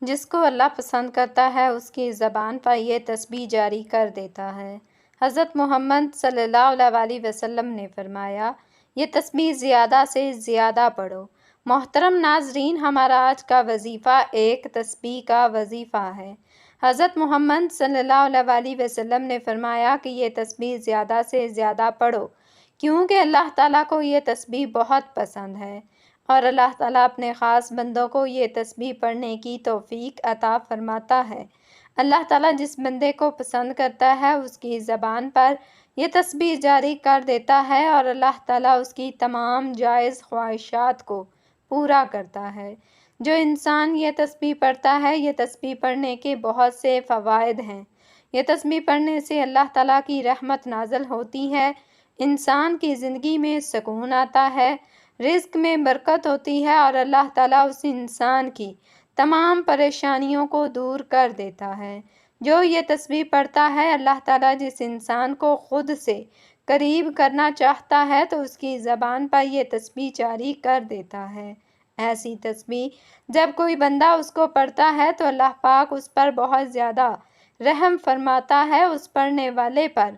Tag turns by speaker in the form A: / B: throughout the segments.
A: جس کو اللہ پسند کرتا ہے اس کی زبان پر یہ تسبیح جاری کر دیتا ہے۔ حضرت محمد صلی اللہ علیہ وسلم نے فرمایا، یہ تسبیح زیادہ سے زیادہ پڑھو۔ محترم ناظرین، ہمارا آج کا وظیفہ ایک تسبیح کا وظیفہ ہے۔ حضرت محمد صلی اللہ علیہ وسلم نے فرمایا کہ یہ تسبیح زیادہ سے زیادہ پڑھو، کیونکہ اللہ تعالیٰ کو یہ تسبیح بہت پسند ہے، اور اللہ تعالیٰ اپنے خاص بندوں کو یہ تسبیح پڑھنے کی توفیق عطا فرماتا ہے۔ اللہ تعالیٰ جس بندے کو پسند کرتا ہے اس کی زبان پر یہ تسبیح جاری کر دیتا ہے، اور اللہ تعالیٰ اس کی تمام جائز خواہشات کو پورا کرتا ہے۔ جو انسان یہ تسبیح پڑھتا ہے، یہ تسبیح پڑھنے کے بہت سے فوائد ہیں۔ یہ تسبیح پڑھنے سے اللہ تعالیٰ کی رحمت نازل ہوتی ہے، انسان کی زندگی میں سکون آتا ہے، رزق میں برکت ہوتی ہے، اور اللہ تعالیٰ اس انسان کی تمام پریشانیوں کو دور کر دیتا ہے۔ جو یہ تسبیح پڑھتا ہے، اللہ تعالیٰ جس انسان کو خود سے قریب کرنا چاہتا ہے تو اس کی زبان پر یہ تسبیح جاری کر دیتا ہے۔ ایسی تسبیح جب کوئی بندہ اس کو پڑھتا ہے تو اللہ پاک اس پر بہت زیادہ رحم فرماتا ہے، اس پڑھنے والے پر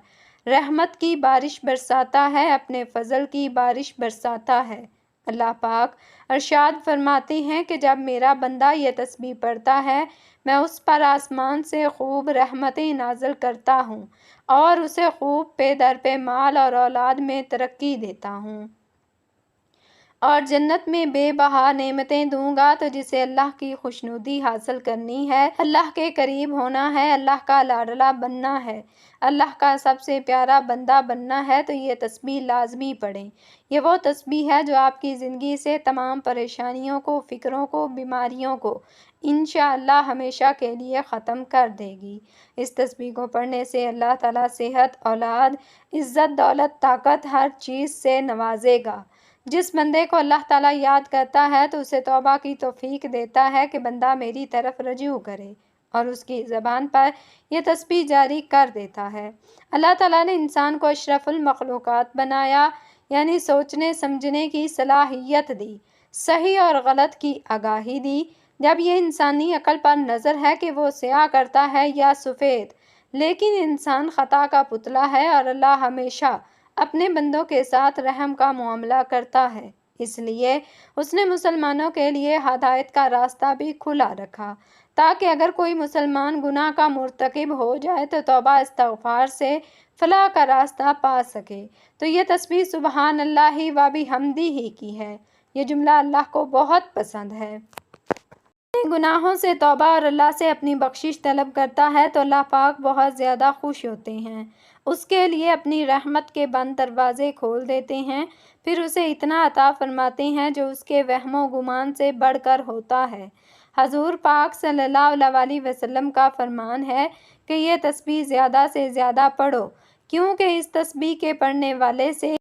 A: رحمت کی بارش برساتا ہے، اپنے فضل کی بارش برساتا ہے۔ اللہ پاک ارشاد فرماتے ہیں کہ جب میرا بندہ یہ تسبیح پڑھتا ہے، میں اس پر آسمان سے خوب رحمتیں نازل کرتا ہوں اور اسے خوب پے در پے مال اور اولاد میں ترقی دیتا ہوں، اور جنت میں بے بہا نعمتیں دوں گا۔ تو جسے اللہ کی خوشنودی حاصل کرنی ہے، اللہ کے قریب ہونا ہے، اللہ کا لاڈلا بننا ہے، اللہ کا سب سے پیارا بندہ بننا ہے، تو یہ تسبیح لازمی پڑھیں۔ یہ وہ تسبیح ہے جو آپ کی زندگی سے تمام پریشانیوں کو، فکروں کو، بیماریوں کو انشاءاللہ ہمیشہ کے لیے ختم کر دے گی۔ اس تسبیح کو پڑھنے سے اللہ تعالیٰ صحت، اولاد، عزت، دولت، طاقت، ہر چیز سے نوازے گا۔ جس بندے کو اللہ تعالیٰ یاد کرتا ہے تو اسے توبہ کی توفیق دیتا ہے کہ بندہ میری طرف رجوع کرے، اور اس کی زبان پر یہ تسبیح جاری کر دیتا ہے۔ اللہ تعالیٰ نے انسان کو اشرف المخلوقات بنایا، یعنی سوچنے سمجھنے کی صلاحیت دی، صحیح اور غلط کی آگاہی دی۔ جب یہ انسانی عقل پر نظر ہے کہ وہ سیاہ کرتا ہے یا سفید، لیکن انسان خطا کا پتلا ہے، اور اللہ ہمیشہ اپنے بندوں کے ساتھ رحم کا معاملہ کرتا ہے، اس لیے اس نے مسلمانوں کے لیے ہدایت کا راستہ بھی کھلا رکھا، تاکہ اگر کوئی مسلمان گناہ کا مرتکب ہو جائے تو توبہ استغفار سے فلاح کا راستہ پا سکے۔ تو یہ تسبیح سبحان اللہ و بحمدہ کی ہے۔ یہ جملہ اللہ کو بہت پسند ہے۔ اپنے گناہوں سے توبہ اور اللہ سے اپنی بخشش طلب کرتا ہے تو اللہ پاک بہت زیادہ خوش ہوتے ہیں، اس کے لیے اپنی رحمت کے بند دروازے کھول دیتے ہیں، پھر اسے اتنا عطا فرماتے ہیں جو اس کے وہم و گمان سے بڑھ کر ہوتا ہے۔ حضور پاک صلی اللہ علیہ وسلم کا فرمان ہے کہ یہ تسبیح زیادہ سے زیادہ پڑھو، کیونکہ اس تسبیح کے پڑھنے والے سے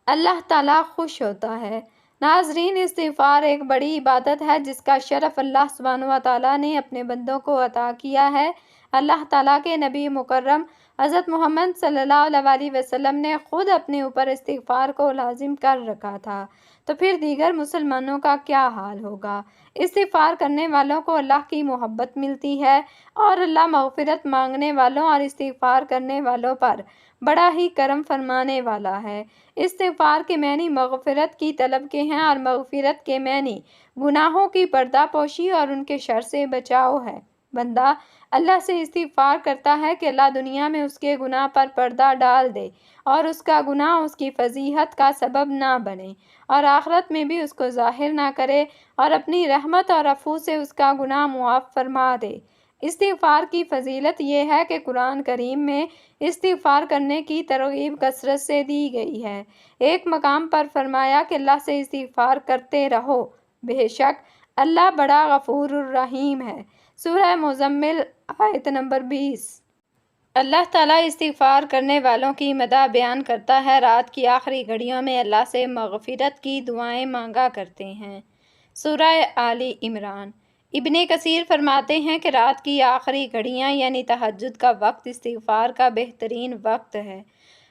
A: اللہ تعالیٰ خوش ہوتا ہے۔ ناظرین، استغفار ایک بڑی عبادت ہے جس کا شرف اللہ سبحانہ و تعالیٰ نے اپنے بندوں کو عطا کیا ہے۔ اللہ تعالیٰ کے نبی مکرم حضرت محمد صلی اللہ علیہ وسلم نے خود اپنے اوپر استغفار کو لازم کر رکھا تھا، تو پھر دیگر مسلمانوں کا کیا حال ہوگا؟ استغفار کرنے والوں کو اللہ کی محبت ملتی ہے، اور اللہ مغفرت مانگنے والوں اور استغفار کرنے والوں پر بڑا ہی کرم فرمانے والا ہے۔ استغفار کے معنی مغفرت کی طلب کے ہیں، اور مغفرت کے معنی گناہوں کی پردہ پوشی اور ان کے شر سے بچاؤ ہے۔ بندہ اللہ سے استغفار کرتا ہے کہ اللہ دنیا میں اس کے گناہ پر پردہ ڈال دے، اور اس کا گناہ اس کی فضیحت کا سبب نہ بنے، اور آخرت میں بھی اس کو ظاہر نہ کرے، اور اپنی رحمت اور عفو سے اس کا گناہ معاف فرما دے۔ استغفار کی فضیلت یہ ہے کہ قرآن کریم میں استغفار کرنے کی ترغیب کثرت سے دی گئی ہے۔ ایک مقام پر فرمایا کہ اللہ سے استغفار کرتے رہو، بے شک اللہ بڑا غفور الرحیم ہے۔ سورہ مزمل آیت نمبر 20۔ اللہ تعالیٰ استغفار کرنے والوں کی مدح بیان کرتا ہے، رات کی آخری گھڑیوں میں اللہ سے مغفرت کی دعائیں مانگا کرتے ہیں۔ سورہ آل عمران۔ ابن کثیر فرماتے ہیں کہ رات کی آخری گھڑیاں یعنی تہجد کا وقت استغفار کا بہترین وقت ہے۔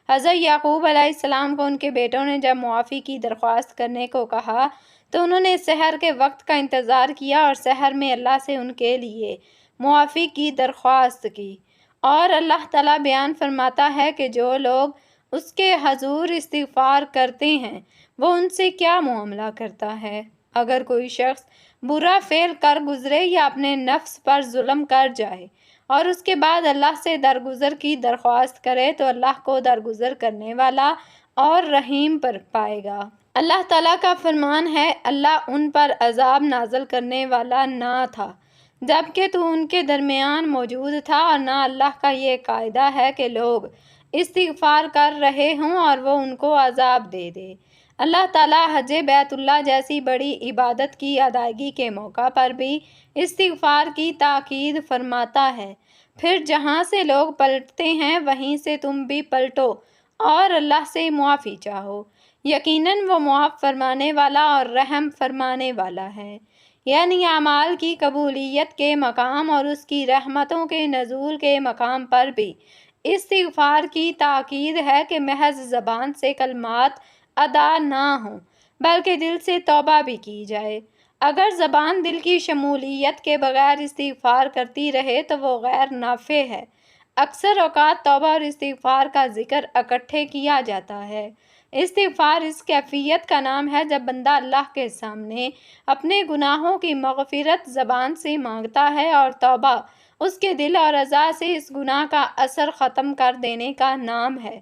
A: حضرت یعقوب علیہ السلام کو ان کے بیٹوں نے جب معافی کی درخواست کرنے کو کہا تو انہوں نے سحر کے وقت کا انتظار کیا اور سحر میں اللہ سے ان کے لیے معافی کی درخواست کی۔ اور اللہ تعالیٰ بیان فرماتا ہے کہ جو لوگ اس کے حضور استغفار کرتے ہیں وہ ان سے کیا معاملہ کرتا ہے۔ اگر کوئی شخص برا فعل کر گزرے یا اپنے نفس پر ظلم کر جائے اور اس کے بعد اللہ سے درگزر کی درخواست کرے تو اللہ کو درگزر کرنے والا اور رحیم پر پائے گا۔ اللہ تعالیٰ کا فرمان ہے، اللہ ان پر عذاب نازل کرنے والا نہ تھا جبکہ تو ان کے درمیان موجود تھا، اور نہ اللہ کا یہ قاعدہ ہے کہ لوگ استغفار کر رہے ہوں اور وہ ان کو عذاب دے دے۔ اللہ تعالیٰ حج بیت اللہ جیسی بڑی عبادت کی ادائیگی کے موقع پر بھی استغفار کی تاکید فرماتا ہے۔ پھر جہاں سے لوگ پلٹتے ہیں وہیں سے تم بھی پلٹو اور اللہ سے معافی چاہو، یقیناً وہ معاف فرمانے والا اور رحم فرمانے والا ہے۔ یعنی اعمال کی قبولیت کے مقام اور اس کی رحمتوں کے نزول کے مقام پر بھی استغفار کی تاکید ہے کہ محض زبان سے کلمات ادا نہ ہوں بلکہ دل سے توبہ بھی کی جائے۔ اگر زبان دل کی شمولیت کے بغیر استغفار کرتی رہے تو وہ غیر نافع ہے۔ اکثر اوقات توبہ اور استغفار کا ذکر اکٹھے کیا جاتا ہے۔ استغفار اس کیفیت کا نام ہے جب بندہ اللہ کے سامنے اپنے گناہوں کی مغفرت زبان سے مانگتا ہے، اور توبہ اس کے دل اور اعضاء سے اس گناہ کا اثر ختم کر دینے کا نام ہے۔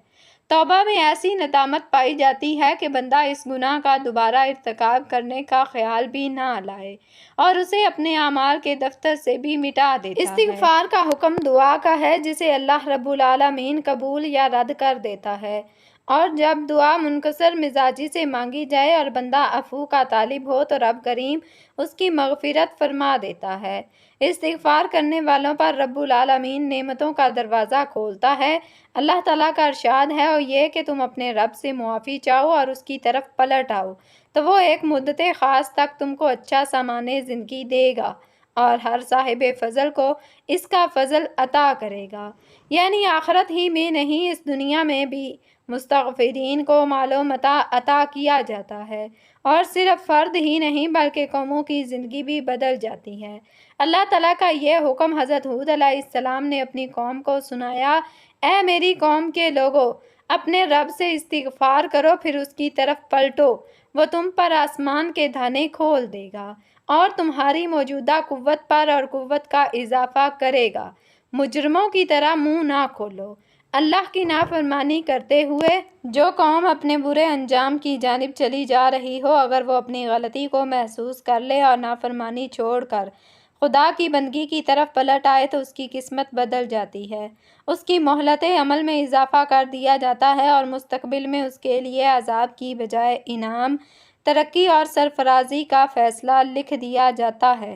A: توبہ میں ایسی ندامت پائی جاتی ہے کہ بندہ اس گناہ کا دوبارہ ارتکاب کرنے کا خیال بھی نہ لائے اور اسے اپنے اعمال کے دفتر سے بھی مٹا دیتا ہے۔ استغفار کا حکم دعا کا ہے جسے اللہ رب العالمین قبول یا رد کر دیتا ہے، اور جب دعا منکسر مزاجی سے مانگی جائے اور بندہ عفو کا طالب ہو تو رب کریم اس کی مغفرت فرما دیتا ہے۔ استغفار کرنے والوں پر رب العالمین نعمتوں کا دروازہ کھولتا ہے۔ اللہ تعالیٰ کا ارشاد ہے، اور یہ کہ تم اپنے رب سے معافی چاہو اور اس کی طرف پلٹ آؤ تو وہ ایک مدت خاص تک تم کو اچھا سامان زندگی دے گا اور ہر صاحب فضل کو اس کا فضل عطا کرے گا۔ یعنی آخرت ہی میں نہیں، اس دنیا میں بھی مستغفرین کو مال و متاع عطا کیا جاتا ہے، اور صرف فرد ہی نہیں بلکہ قوموں کی زندگی بھی بدل جاتی ہے۔ اللہ تعالیٰ کا یہ حکم حضرت ہود علیہ السلام نے اپنی قوم کو سنایا، اے میری قوم کے لوگو، اپنے رب سے استغفار کرو پھر اس کی طرف پلٹو، وہ تم پر آسمان کے دھانے کھول دے گا اور تمہاری موجودہ قوت پر اور قوت کا اضافہ کرے گا۔ مجرموں کی طرح منہ نہ کھولو۔ اللہ کی نافرمانی کرتے ہوئے جو قوم اپنے برے انجام کی جانب چلی جا رہی ہو، اگر وہ اپنی غلطی کو محسوس کر لے اور نافرمانی چھوڑ کر خدا کی بندگی کی طرف پلٹ آئے تو اس کی قسمت بدل جاتی ہے، اس کی مہلت عمل میں اضافہ کر دیا جاتا ہے اور مستقبل میں اس کے لیے عذاب کی بجائے انعام، ترقی اور سرفرازی کا فیصلہ لکھ دیا جاتا ہے۔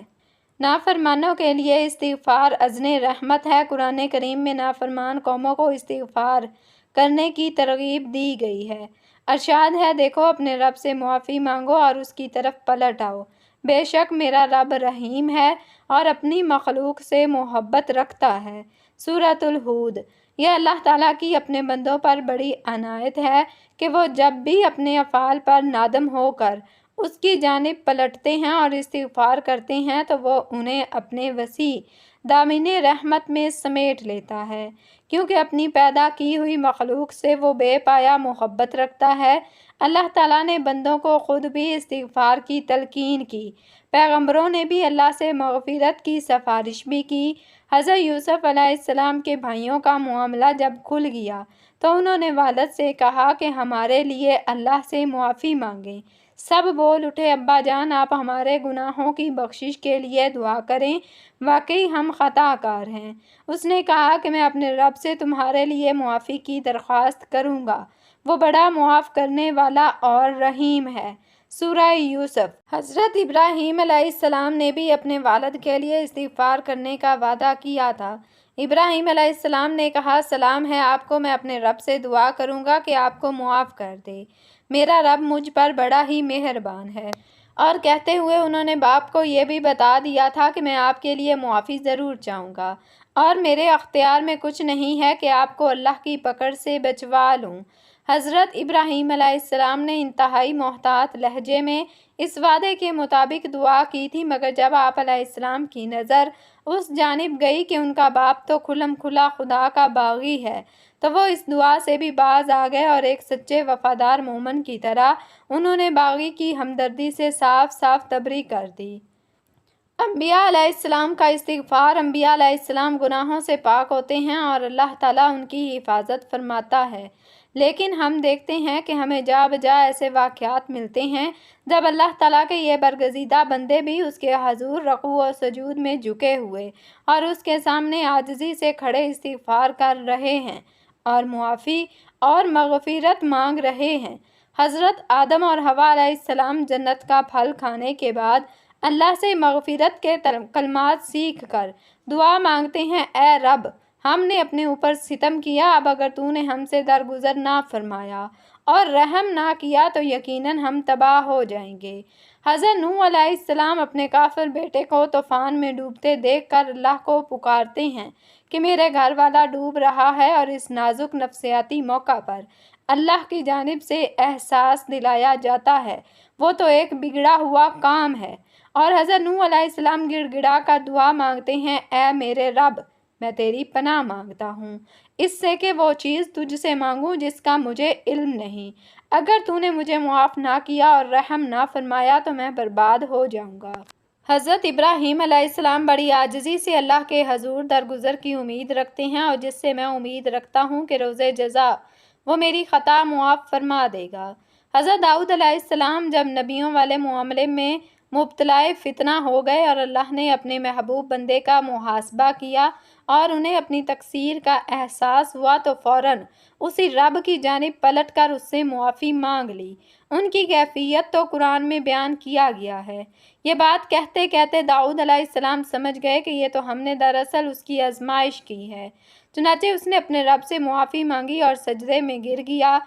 A: نافرمانوں کے لیے استغفار اذن رحمت ہے۔ قرآن کریم میں نافرمان قوموں کو استغفار کرنے کی ترغیب دی گئی ہے۔ ارشاد ہے، دیکھو اپنے رب سے معافی مانگو اور اس کی طرف پلٹ آؤ، بے شک میرا رب رحیم ہے اور اپنی مخلوق سے محبت رکھتا ہے۔ سورۃ الہود۔ یہ اللہ تعالیٰ کی اپنے بندوں پر بڑی عنایت ہے کہ وہ جب بھی اپنے افعال پر نادم ہو کر اس کی جانب پلٹتے ہیں اور استغفار کرتے ہیں تو وہ انہیں اپنے وسیع دامن رحمت میں سمیٹ لیتا ہے، کیونکہ اپنی پیدا کی ہوئی مخلوق سے وہ بے پایا محبت رکھتا ہے۔ اللہ تعالیٰ نے بندوں کو خود بھی استغفار کی تلقین کی، پیغمبروں نے بھی اللہ سے مغفرت کی سفارش بھی کی۔ حضرت یوسف علیہ السلام کے بھائیوں کا معاملہ جب کھل گیا تو انہوں نے والد سے کہا کہ ہمارے لیے اللہ سے معافی مانگیں۔ سب بول اٹھے، ابا جان آپ ہمارے گناہوں کی بخشش کے لیے دعا کریں، واقعی ہم خطا کار ہیں۔ اس نے کہا کہ میں اپنے رب سے تمہارے لیے معافی کی درخواست کروں گا، وہ بڑا معاف کرنے والا اور رحیم ہے۔ سورہ یوسف۔ حضرت ابراہیم علیہ السلام نے بھی اپنے والد کے لیے استغفار کرنے کا وعدہ کیا تھا۔ ابراہیم علیہ السلام نے کہا، سلام ہے آپ کو، میں اپنے رب سے دعا کروں گا کہ آپ کو معاف کر دے، میرا رب مجھ پر بڑا ہی مہربان ہے۔ اور کہتے ہوئے انہوں نے باپ کو یہ بھی بتا دیا تھا کہ میں آپ کے لیے معافی ضرور چاہوں گا اور میرے اختیار میں کچھ نہیں ہے کہ آپ کو اللہ کی پکڑ سے بچوا لوں۔ حضرت ابراہیم علیہ السلام نے انتہائی محتاط لہجے میں اس وعدے کے مطابق دعا کی تھی، مگر جب آپ علیہ السلام کی نظر اس جانب گئی کہ ان کا باپ تو کھلم کھلا خدا کا باغی ہے، تو وہ اس دعا سے بھی باز آ گئے اور ایک سچے وفادار مومن کی طرح انہوں نے باغی کی ہمدردی سے صاف صاف تبریک کر دی۔ انبیاء علیہ السلام کا استغفار۔ انبیاء علیہ السلام گناہوں سے پاک ہوتے ہیں اور اللہ تعالیٰ ان کی حفاظت فرماتا ہے، لیکن ہم دیکھتے ہیں کہ ہمیں جا بجا ایسے واقعات ملتے ہیں جب اللہ تعالیٰ کے یہ برگزیدہ بندے بھی اس کے حضور رکوع و سجود میں جھکے ہوئے اور اس کے سامنے عاجزی سے کھڑے استغفار کر رہے ہیں اور معافی اور مغفرت مانگ رہے ہیں۔ حضرت آدم اور حوا علیہ السلام جنت کا پھل کھانے کے بعد اللہ سے مغفرت کے کلمات سیکھ کر دعا مانگتے ہیں، اے رب، ہم نے اپنے اوپر ستم کیا، اب اگر تو نے ہم سے درگزر نہ فرمایا اور رحم نہ کیا تو یقیناً ہم تباہ ہو جائیں گے۔ حضرت نوح علیہ السلام اپنے کافر بیٹے کو طوفان میں ڈوبتے دیکھ کر اللہ کو پکارتے ہیں کہ میرے گھر والا ڈوب رہا ہے، اور اس نازک نفسیاتی موقع پر اللہ کی جانب سے احساس دلایا جاتا ہے وہ تو ایک بگڑا ہوا کام ہے، اور حضرت نوح علیہ السلام گڑ گڑا کر دعا مانگتے ہیں، اے میرے رب، میں تیری پناہ مانگتا ہوں اس سے کہ وہ چیز تجھ سے مانگوں جس کا مجھے علم نہیں، اگر تو نے مجھے معاف نہ کیا اور رحم نہ فرمایا تو میں برباد ہو جاؤں گا۔ حضرت ابراہیم علیہ السلام بڑی عاجزی سے اللہ کے حضور درگزر کی امید رکھتے ہیں، اور جس سے میں امید رکھتا ہوں کہ روز جزا وہ میری خطا معاف فرما دے گا۔ حضرت داؤد علیہ السلام جب نبیوں والے معاملے میں مبتلا فتنہ ہو گئے اور اللہ نے اپنے محبوب بندے کا محاسبہ کیا اور انہیں اپنی تقصیر کا احساس ہوا تو فوراً اسی رب کی جانب پلٹ کر اس سے معافی مانگ لی۔ ان کی کیفیت تو قرآن میں بیان کیا گیا ہے۔ یہ بات کہتے کہتے داؤد علیہ السلام سمجھ گئے کہ یہ تو ہم نے دراصل اس کی آزمائش کی ہے، چنانچہ اس نے اپنے رب سے معافی مانگی اور سجدے میں گر گیا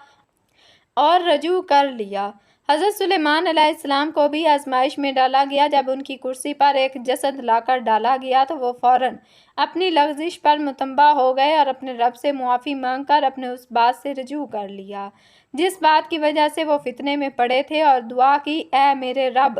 A: اور رجوع کر لیا۔ حضرت سلیمان علیہ السلام کو بھی آزمائش میں ڈالا گیا۔ جب ان کی کرسی پر ایک جسد لا کر ڈالا گیا تو وہ فوراً اپنی لغزش پر متنبہ ہو گئے اور اپنے رب سے معافی مانگ کر اپنے اس بات سے رجوع کر لیا جس بات کی وجہ سے وہ فتنے میں پڑے تھے، اور دعا کی، اے میرے رب،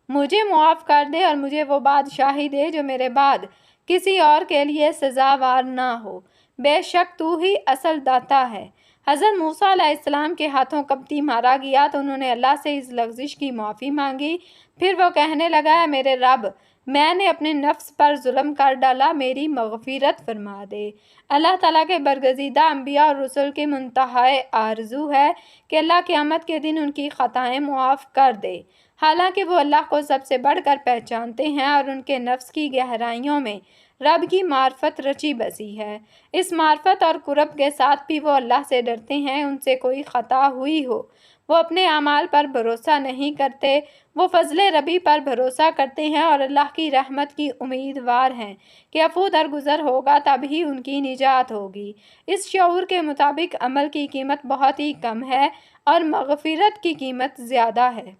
A: مجھے معاف کر دے اور مجھے وہ بادشاہی دے جو میرے بعد کسی اور کے لیے سزاوار نہ ہو، بے شک تو ہی اصل داتا ہے۔ حضرت موسیٰ علیہ السلام کے ہاتھوں کپٹی مارا گیا تو انہوں نے اللہ سے اس لغزش کی معافی مانگی، پھر وہ کہنے لگا، اے میرے رب، میں نے اپنے نفس پر ظلم کر ڈالا، میری مغفرت فرما دے۔ اللہ تعالیٰ کے برگزیدہ انبیاء اور رسل کی منتہائی آرزو ہے کہ اللہ قیامت کے دن ان کی خطائیں معاف کر دے، حالانکہ وہ اللہ کو سب سے بڑھ کر پہچانتے ہیں اور ان کے نفس کی گہرائیوں میں رب کی معرفت رچی بسی ہے۔ اس معرفت اور قرب کے ساتھ بھی وہ اللہ سے ڈرتے ہیں، ان سے کوئی خطا ہوئی ہو وہ اپنے اعمال پر بھروسہ نہیں کرتے، وہ فضل ربی پر بھروسہ کرتے ہیں اور اللہ کی رحمت کی امیدوار ہیں کہ عفو درگزر ہوگا تب ہی ان کی نجات ہوگی۔ اس شعور کے مطابق عمل کی قیمت بہت ہی کم ہے اور مغفرت کی قیمت زیادہ ہے۔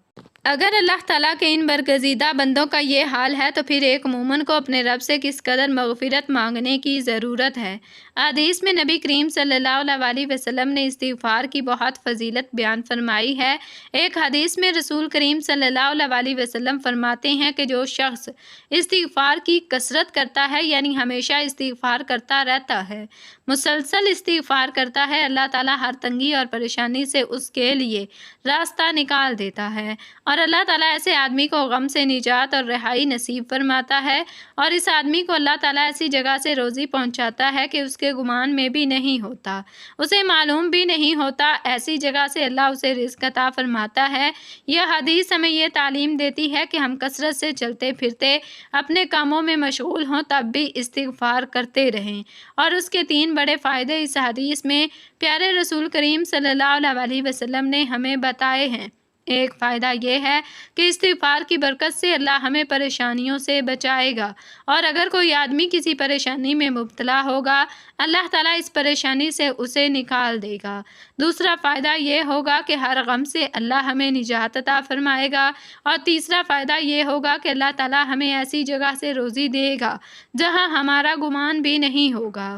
A: اگر اللہ تعالیٰ کے ان برگزیدہ بندوں کا یہ حال ہے تو پھر ایک مومن کو اپنے رب سے کس قدر مغفرت مانگنے کی ضرورت ہے۔ حدیث میں نبی کریم صلی اللہ علیہ وسلم نے استغفار کی بہت فضیلت بیان فرمائی ہے۔ ایک حدیث میں رسول کریم صلی اللہ علیہ وسلم فرماتے ہیں کہ جو شخص استغفار کی کثرت کرتا ہے، یعنی ہمیشہ استغفار کرتا رہتا ہے، مسلسل استغفار کرتا ہے، اللہ تعالیٰ ہر تنگی اور پریشانی سے اس کے لیے راستہ نکال دیتا ہے، اور اللہ تعالیٰ ایسے آدمی کو غم سے نجات اور رہائی نصیب فرماتا ہے، اور اس آدمی کو اللہ تعالیٰ ایسی جگہ سے روزی پہنچاتا ہے کہ اس کے گمان میں بھی نہیں ہوتا، اسے معلوم بھی نہیں ہوتا، ایسی جگہ سے اللہ اسے رزق عطا فرماتا ہے۔ یہ حدیث ہمیں یہ تعلیم دیتی ہے کہ ہم کثرت سے چلتے پھرتے اپنے کاموں میں مشغول ہوں تب بھی استغفار کرتے رہیں، اور اس کے 3 بڑے فائدے اس حدیث میں پیارے رسول کریم صلی اللہ علیہ وسلم نے ہمیں بتائے ہیں۔ ایک فائدہ یہ ہے کہ استغفار کی برکت سے اللہ ہمیں پریشانیوں سے بچائے گا، اور اگر کوئی آدمی کسی پریشانی میں مبتلا ہوگا اللہ تعالیٰ اس پریشانی سے اسے نکال دے گا۔ دوسرا فائدہ یہ ہوگا کہ ہر غم سے اللہ ہمیں نجات عطا فرمائے گا، اور تیسرا فائدہ یہ ہوگا کہ اللہ تعالیٰ ہمیں ایسی جگہ سے روزی دے گا جہاں ہمارا گمان بھی نہیں ہوگا۔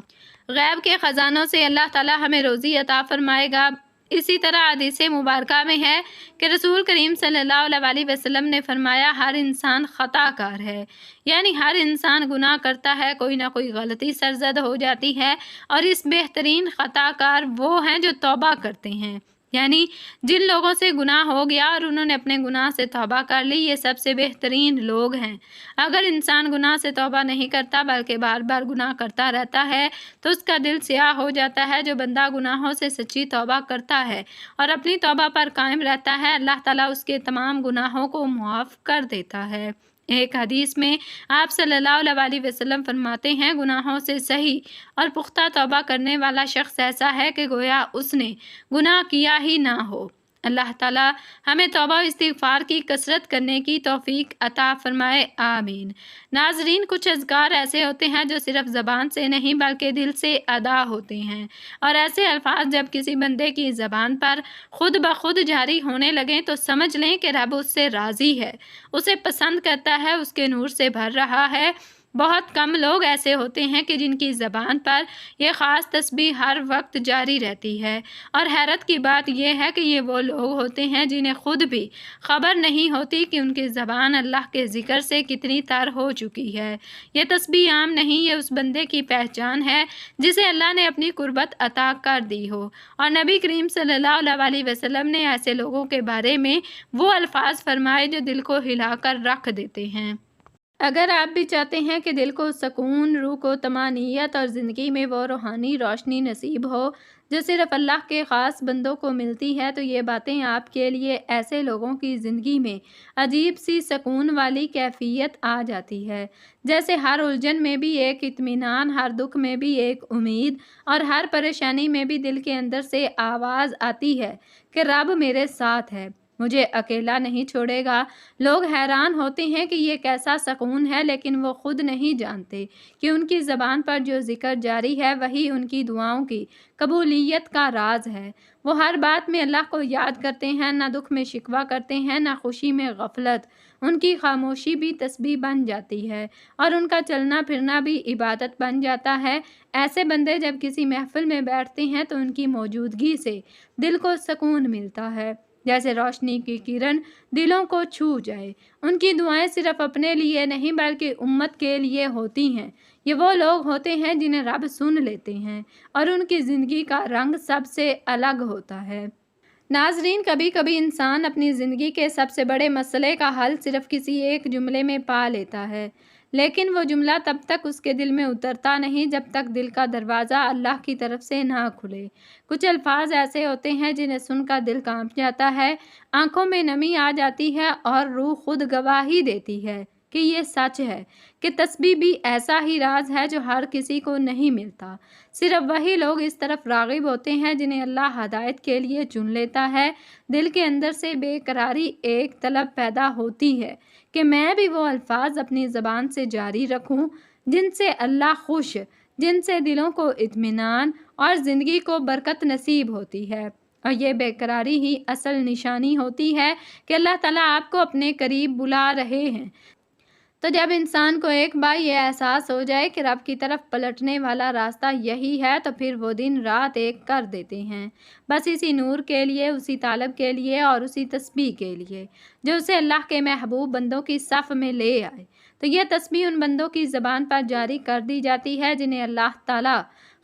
A: غیب کے خزانوں سے اللہ تعالیٰ ہمیں روزی عطا فرمائے گا، اسی طرح حدیث مبارکہ میں ہے کہ رسول کریم صلی اللہ علیہ وسلم نے فرمایا ہر انسان خطا کار ہے، یعنی ہر انسان گناہ کرتا ہے، کوئی نہ کوئی غلطی سرزد ہو جاتی ہے، اور اس بہترین خطا کار وہ ہیں جو توبہ کرتے ہیں، یعنی جن لوگوں سے گناہ ہو گیا اور انہوں نے اپنے گناہ سے توبہ کر لی، یہ سب سے بہترین لوگ ہیں۔ اگر انسان گناہ سے توبہ نہیں کرتا بلکہ بار بار گناہ کرتا رہتا ہے تو اس کا دل سیاہ ہو جاتا ہے۔ جو بندہ گناہوں سے سچی توبہ کرتا ہے اور اپنی توبہ پر قائم رہتا ہے، اللہ تعالیٰ اس کے تمام گناہوں کو معاف کر دیتا ہے۔ ایک حدیث میں آپ صلی اللہ علیہ وسلم فرماتے ہیں، گناہوں سے صحیح اور پختہ توبہ کرنے والا شخص ایسا ہے کہ گویا اس نے گناہ کیا ہی نہ ہو۔ اللہ تعالیٰ ہمیں توبہ و استغفار کی کثرت کرنے کی توفیق عطا فرمائے، آمین۔ ناظرین، کچھ اذکار ایسے ہوتے ہیں جو صرف زبان سے نہیں بلکہ دل سے ادا ہوتے ہیں، اور ایسے الفاظ جب کسی بندے کی زبان پر خود بخود جاری ہونے لگیں تو سمجھ لیں کہ رب اس سے راضی ہے، اسے پسند کرتا ہے، اس کے نور سے بھر رہا ہے۔ بہت کم لوگ ایسے ہوتے ہیں کہ جن کی زبان پر یہ خاص تسبیح ہر وقت جاری رہتی ہے، اور حیرت کی بات یہ ہے کہ یہ وہ لوگ ہوتے ہیں جنہیں خود بھی خبر نہیں ہوتی کہ ان کی زبان اللہ کے ذکر سے کتنی تر ہو چکی ہے۔ یہ تسبیح عام نہیں، یہ اس بندے کی پہچان ہے جسے اللہ نے اپنی قربت عطا کر دی ہو، اور نبی کریم صلی اللہ علیہ وسلم نے ایسے لوگوں کے بارے میں وہ الفاظ فرمائے جو دل کو ہلا کر رکھ دیتے ہیں۔ اگر آپ بھی چاہتے ہیں کہ دل کو سکون، روح کو طمانینت اور زندگی میں وہ روحانی روشنی نصیب ہو جو صرف اللہ کے خاص بندوں کو ملتی ہے، تو یہ باتیں آپ کے لیے ایسے لوگوں کی زندگی میں عجیب سی سکون والی کیفیت آ جاتی ہے، جیسے ہر الجھن میں بھی ایک اطمینان، ہر دکھ میں بھی ایک امید، اور ہر پریشانی میں بھی دل کے اندر سے آواز آتی ہے کہ رب میرے ساتھ ہے، مجھے اکیلا نہیں چھوڑے گا۔ لوگ حیران ہوتے ہیں کہ یہ کیسا سکون ہے، لیکن وہ خود نہیں جانتے کہ ان کی زبان پر جو ذکر جاری ہے وہی ان کی دعاؤں کی قبولیت کا راز ہے۔ وہ ہر بات میں اللہ کو یاد کرتے ہیں، نہ دکھ میں شکوہ کرتے ہیں، نہ خوشی میں غفلت۔ ان کی خاموشی بھی تسبیح بن جاتی ہے اور ان کا چلنا پھرنا بھی عبادت بن جاتا ہے۔ ایسے بندے جب کسی محفل میں بیٹھتے ہیں تو ان کی موجودگی سے دل کو سکون ملتا ہے، جیسے روشنی کی کرن دلوں کو چھو جائے۔ ان کی دعائیں صرف اپنے لیے نہیں بلکہ امت کے لیے ہوتی ہیں۔ یہ وہ لوگ ہوتے ہیں جنہیں رب سن لیتے ہیں اور ان کی زندگی کا رنگ سب سے الگ ہوتا ہے۔ ناظرین، کبھی کبھی انسان اپنی زندگی کے سب سے بڑے مسئلے کا حل صرف کسی ایک جملے میں پا لیتا ہے، لیکن وہ جملہ تب تک اس کے دل میں اترتا نہیں جب تک دل کا دروازہ اللہ کی طرف سے نہ کھلے۔ کچھ الفاظ ایسے ہوتے ہیں جنہیں سن کر دل کانپ جاتا ہے، آنکھوں میں نمی آ جاتی ہے اور روح خود گواہی دیتی ہے کہ یہ سچ ہے کہ تسبیح بھی ایسا ہی راز ہے جو ہر کسی کو نہیں ملتا۔ صرف وہی لوگ اس طرف راغب ہوتے ہیں جنہیں اللہ ہدایت کے لیے چن لیتا ہے۔ دل کے اندر سے بے قراری ایک طلب پیدا ہوتی ہے کہ میں بھی وہ الفاظ اپنی زبان سے جاری رکھوں جن سے اللہ خوش، جن سے دلوں کو اطمینان اور زندگی کو برکت نصیب ہوتی ہے، اور یہ بے قراری ہی اصل نشانی ہوتی ہے کہ اللہ تعالیٰ آپ کو اپنے قریب بلا رہے ہیں۔ تو جب انسان کو ایک بار یہ احساس ہو جائے کہ رب کی طرف پلٹنے والا راستہ یہی ہے تو پھر وہ دن رات ایک کر دیتے ہیں، بس اسی نور کے لیے، اسی طالب کے لیے اور اسی تسبیح کے لیے جو اسے اللہ کے محبوب بندوں کی صف میں لے آئے۔ تو یہ تسبیح ان بندوں کی زبان پر جاری کر دی جاتی ہے جنہیں اللہ تعالیٰ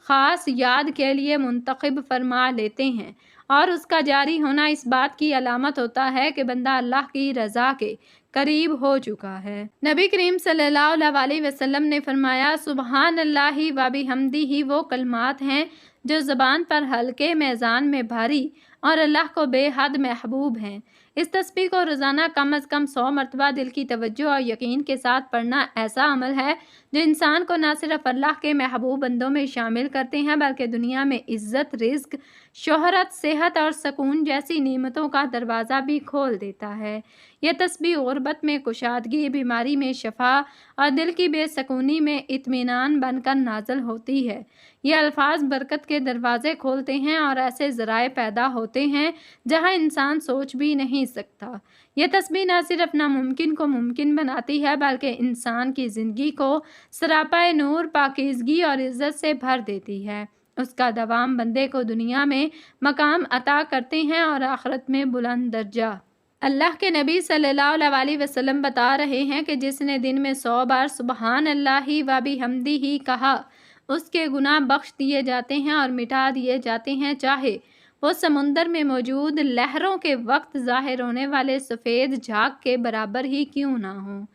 A: خاص یاد کے لیے منتخب فرما لیتے ہیں، اور اس کا جاری ہونا اس بات کی علامت ہوتا ہے کہ بندہ اللہ کی رضا کے قریب ہو چکا ہے۔ نبی کریم صلی اللہ علیہ وسلم نے فرمایا، سبحان اللہ و بحمدہ وہ کلمات ہیں جو زبان پر ہلکے، میزان میں بھاری اور اللہ کو بے حد محبوب ہیں۔ اس تسبیح کو روزانہ کم از کم 100 مرتبہ دل کی توجہ اور یقین کے ساتھ پڑھنا ایسا عمل ہے جو انسان کو نہ صرف اللہ کے محبوب بندوں میں شامل کرتے ہیں بلکہ دنیا میں عزت، رزق، شہرت، صحت اور سکون جیسی نعمتوں کا دروازہ بھی کھول دیتا ہے۔ یہ تسبیح غربت میں کشادگی، بیماری میں شفا اور دل کی بے سکونی میں اطمینان بن کر نازل ہوتی ہے۔ یہ الفاظ برکت کے دروازے کھولتے ہیں اور ایسے ذرائع پیدا ہوتے ہیں جہاں انسان سوچ بھی نہیں سکتا۔ یہ تسبیح نہ صرف ناممکن کو ممکن بناتی ہے بلکہ انسان کی زندگی کو سراپا نور، پاکیزگی اور عزت سے بھر دیتی ہے۔ اس کا دوام بندے کو دنیا میں مقام عطا کرتے ہیں اور آخرت میں بلند درجہ۔ اللہ کے نبی صلی اللہ علیہ وسلم بتا رہے ہیں کہ جس نے دن میں 100 بار سبحان اللہ و بحمدہ ہی کہا، اس کے گناہ بخش دیے جاتے ہیں اور مٹا دیے جاتے ہیں، چاہے وہ سمندر میں موجود لہروں کے وقت ظاہر ہونے والے سفید جھاگ کے برابر ہی کیوں نہ ہوں۔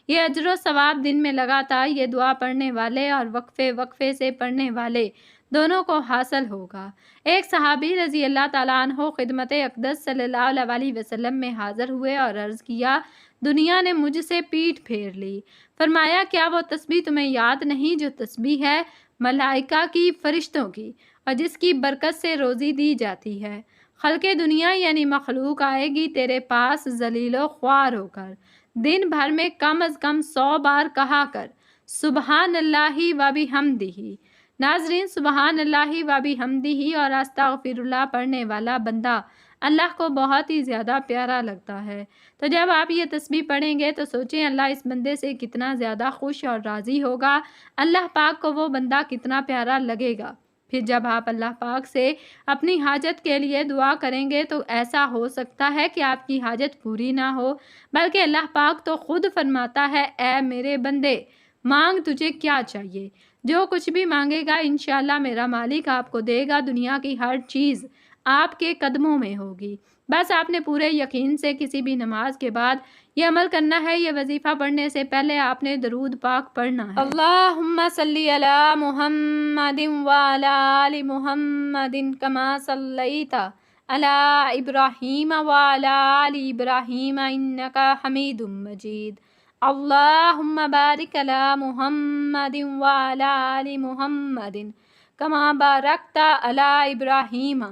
A: یہ اجر و ثواب دن میں لگاتار یہ دعا پڑھنے والے اور وقفے وقفے سے پڑھنے والے دونوں کو حاصل ہوگا۔ ایک صحابی رضی اللہ تعالیٰ عنہ خدمت اقدس صلی اللہ علیہ وسلم میں حاضر ہوئے اور عرض کیا، دنیا نے مجھ سے پیٹھ پھیر لی۔ فرمایا، کیا وہ تسبیح تمہیں یاد نہیں جو تسبیح ہے ملائکہ کی، فرشتوں کی، اور جس کی برکت سے روزی دی جاتی ہے؟ خلق دنیا یعنی مخلوق آئے گی تیرے پاس ذلیل و خوار ہو کر، دن بھر میں کم از کم 100 بار کہا کر سبحان اللہ و بحمدہ۔ ناظرین، سبحان اللہ و بحمدہ اور استغفر اللہ پڑھنے والا بندہ اللہ کو بہت ہی زیادہ پیارا لگتا ہے۔ تو جب آپ یہ تسبیح پڑھیں گے تو سوچیں اللہ اس بندے سے کتنا زیادہ خوش اور راضی ہوگا، اللہ پاک کو وہ بندہ کتنا پیارا لگے گا۔ پھر جب آپ اللہ پاک سے اپنی حاجت کے لیے دعا کریں گے تو ایسا ہو سکتا ہے کہ آپ کی حاجت پوری نہ ہو، بلکہ اللہ پاک تو خود فرماتا ہے، اے میرے بندے، مانگ، تجھے کیا چاہیے؟ جو کچھ بھی مانگے گا انشاءاللہ میرا مالک آپ کو دے گا، دنیا کی ہر چیز آپ کے قدموں میں ہوگی۔ بس آپ نے پورے یقین سے کسی بھی نماز کے بعد یہ عمل کرنا ہے۔ یہ وظیفہ پڑھنے سے پہلے آپ نے درود پاک پڑھنا ہے۔ اللہم صلی علی محمد وعلی آل محمد کما صلیت علی ابراہیم وعلی آل ابراہیم انکا حمید مجید۔ اللہم بارک علی محمد وعلی آل محمد کما بارکت علی ابراہیم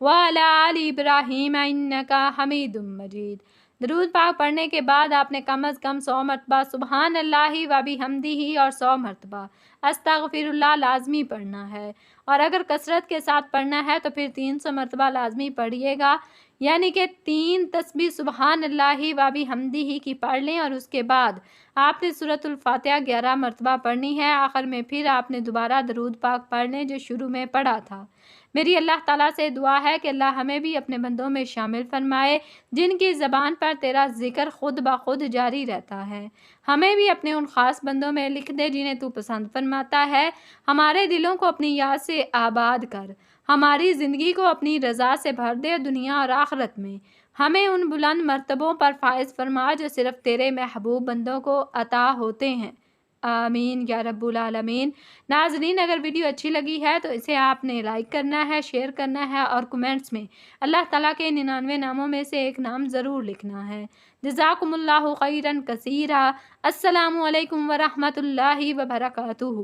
A: وعلی آل ابراہیم انکا حمید مجید۔ درود پاک پڑھنے کے بعد آپ نے کم از کم 100 مرتبہ سبحان اللہ و بحمدہ اور 100 مرتبہ استغفر اللہ لازمی پڑھنا ہے، اور اگر کثرت کے ساتھ پڑھنا ہے تو پھر 300 مرتبہ لازمی پڑھیے گا، یعنی کہ 3 تسبیح سبحان اللہ و بحمدہ کی پڑھ لیں، اور اس کے بعد آپ نے سورۃ الفاتحہ 11 مرتبہ پڑھنی ہے۔ آخر میں پھر آپ نے دوبارہ درود پاک پڑھ لیں جو شروع میں پڑھا تھا۔ میری اللہ تعالیٰ سے دعا ہے کہ اللہ ہمیں بھی اپنے بندوں میں شامل فرمائے جن کی زبان پر تیرا ذکر خود بخود جاری رہتا ہے۔ ہمیں بھی اپنے ان خاص بندوں میں لکھ دے جنہیں تو پسند فرماتا ہے۔ ہمارے دلوں کو اپنی یاد سے آباد کر، ہماری زندگی کو اپنی رضا سے بھر دے، دنیا اور آخرت میں ہمیں ان بلند مرتبوں پر فائز فرما جو صرف تیرے محبوب بندوں کو عطا ہوتے ہیں۔ آمین یا رب العالمین۔ ناظرین، اگر ویڈیو اچھی لگی ہے تو اسے آپ نے لائک کرنا ہے، شیئر کرنا ہے، اور کمنٹس میں اللہ تعالیٰ کے 99 ناموں میں سے ایک نام ضرور لکھنا ہے۔ جزاکم اللہ خیرا کثیرا۔ السلام علیکم ورحمۃ اللہ وبرکاتہ۔